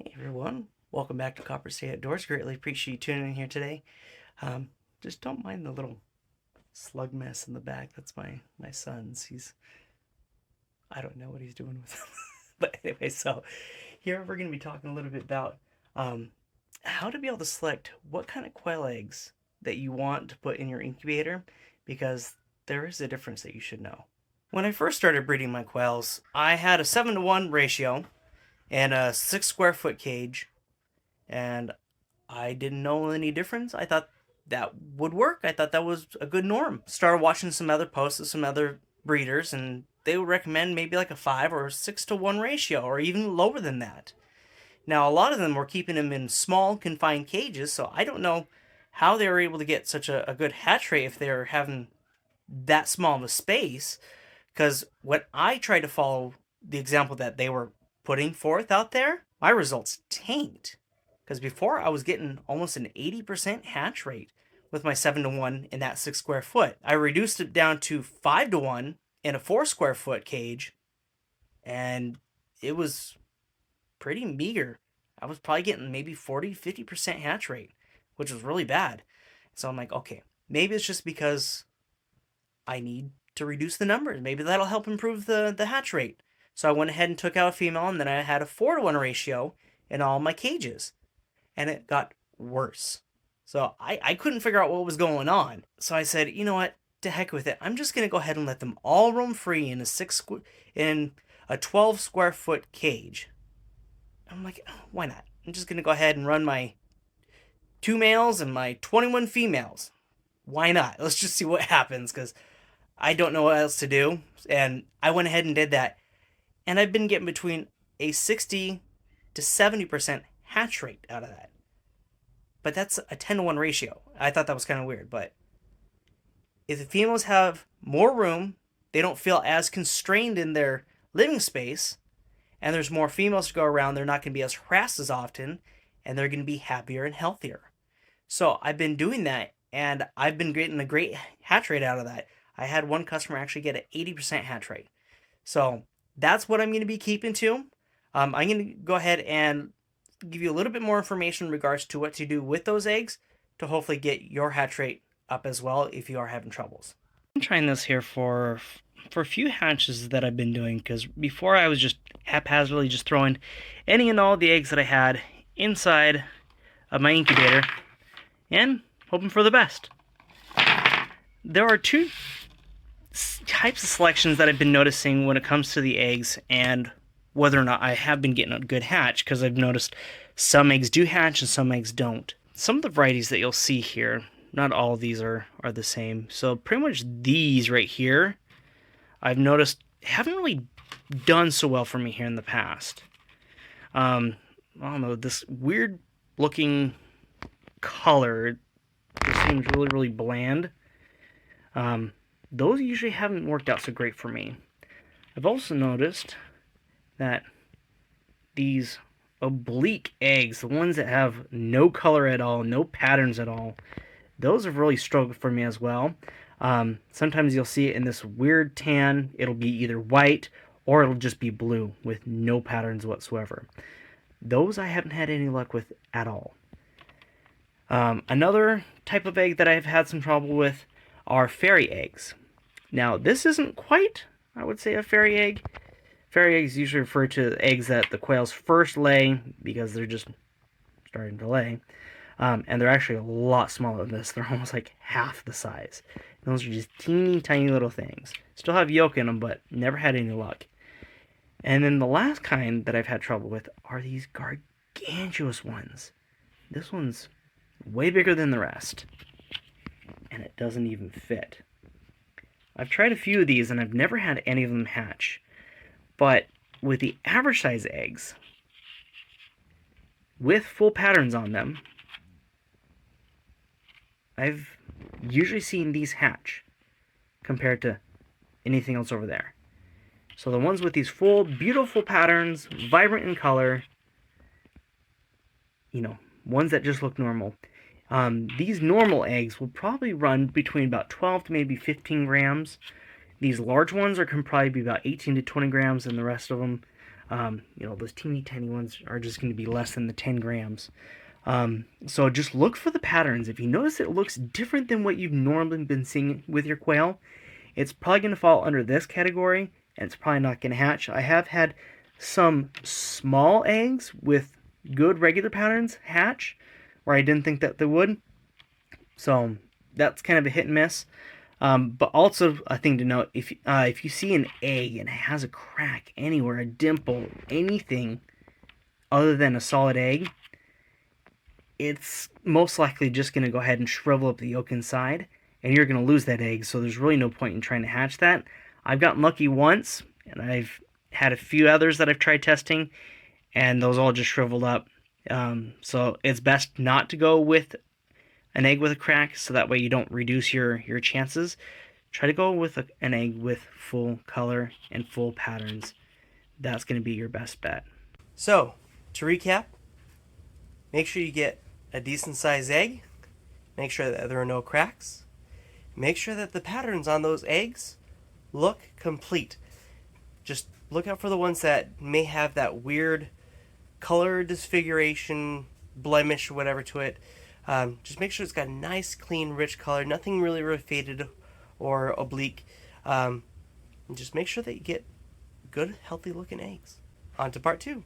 Hey everyone, welcome back to Copper Stay Outdoors. Greatly appreciate you tuning in here today. Just don't mind the little slug mess in the back. That's my son's. I don't know what he's doing with them. But anyway, so here we're going to be talking a little bit about how to be able to select what kind of quail eggs that you want to put in your incubator, because there is a difference that you should know. When I first started breeding my quails, I had a 7-to-1 ratio and a 6 square foot cage, and I didn't know any difference. I thought that would work. I thought that was a good norm. Started watching some other posts of some other breeders, and they would recommend maybe like a 5 or 6-to-1 ratio, or even lower than that. Now, a lot of them were keeping them in small, confined cages, so I don't know how they were able to get such a good hatch rate if they're having that small of a space. Because when I tried to follow the example that they were putting forth out there, my results tanked. Because before I was getting almost an 80% hatch rate with my 7-to-1 in that 6 square foot. I reduced it down to 5-to-1 in a 4 square foot cage, and it was pretty meager. I was probably getting maybe 40-50% hatch rate, which was really bad. So I'm like, okay, maybe it's just because I need to reduce the numbers. Maybe that'll help improve the hatch rate. So I went ahead and took out a female, and then I had a 4-to-1 ratio in all my cages. And it got worse. So I couldn't figure out what was going on. So I said, you know what? To heck with it. I'm just going to go ahead and let them all roam free in a 12 square foot cage. I'm like, oh, why not? I'm just going to go ahead and run my 2 males and my 21 females. Why not? Let's just see what happens, because I don't know what else to do. And I went ahead and did that. And I've been getting between a 60 to 70% hatch rate out of that. But that's a 10-to-1 ratio. I thought that was kind of weird. But if the females have more room, they don't feel as constrained in their living space, and there's more females to go around, they're not going to be as harassed as often, and they're going to be happier and healthier. So I've been doing that, and I've been getting a great hatch rate out of that. I had one customer actually get an 80% hatch rate. So that's what I'm going to be keeping to. I'm going to go ahead and give you a little bit more information in regards to what to do with those eggs to hopefully get your hatch rate up as well if you are having troubles. I'm trying this here for a few hatches that I've been doing, because before I was just haphazardly just throwing any and all the eggs that I had inside of my incubator and hoping for the best. There are two types of selections that I've been noticing when it comes to the eggs and whether or not I have been getting a good hatch, because I've noticed some eggs do hatch and some eggs don't. Some of the varieties that you'll see here, not all of these are the same. So pretty much these right here, I've noticed haven't really done so well for me here in the past. I don't know, this weird looking color just seems really, really bland. Those usually haven't worked out so great for me. I've also noticed that these oblique eggs, the ones that have no color at all, no patterns at all, those have really struggled for me as well. Sometimes you'll see it in this weird tan. It'll be either white or it'll just be blue with no patterns whatsoever. Those I haven't had any luck with at all. Another type of egg that I've had some trouble with are fairy eggs. Now, this isn't quite, I would say, a fairy egg. Fairy eggs usually refer to eggs that the quails first lay because they're just starting to lay. And they're actually a lot smaller than this. They're almost like half the size. And those are just teeny tiny little things. Still have yolk in them, but never had any luck. And then the last kind that I've had trouble with are these gargantuous ones. This one's way bigger than the rest. And it doesn't even fit. I've tried a few of these and I've never had any of them hatch. But with the average size eggs, with full patterns on them, I've usually seen these hatch compared to anything else over there. So the ones with these full, beautiful patterns, vibrant in color, ones that just look normal. These normal eggs will probably run between about 12 to maybe 15 grams. These large ones can probably be about 18 to 20 grams, and the rest of them Those teeny tiny ones are just going to be less than the 10 grams. So just look for the patterns. If you notice it looks different than what you've normally been seeing with your quail, it's probably going to fall under this category, and it's probably not going to hatch. I have had some small eggs with good regular patterns hatch, where I didn't think that they would. So that's kind of a hit and miss. But also a thing to note, if you see an egg and it has a crack anywhere, a dimple, anything other than a solid egg, it's most likely just going to go ahead and shrivel up the yolk inside, and you're going to lose that egg, so there's really no point in trying to hatch that. I've gotten lucky once, and I've had a few others that I've tried testing, and those all just shriveled up. So it's best not to go with an egg with a crack, so that way you don't reduce your chances. Try to go with an egg with full color and full patterns. That's going to be your best bet. So, to recap, make sure you get a decent sized egg. Make sure that there are no cracks. Make sure that the patterns on those eggs look complete. Just look out for the ones that may have that weird color disfiguration, blemish, whatever to it. Just make sure it's got a nice, clean, rich color, nothing really faded or oblique. And just make sure that you get good, healthy looking eggs. On to part 2.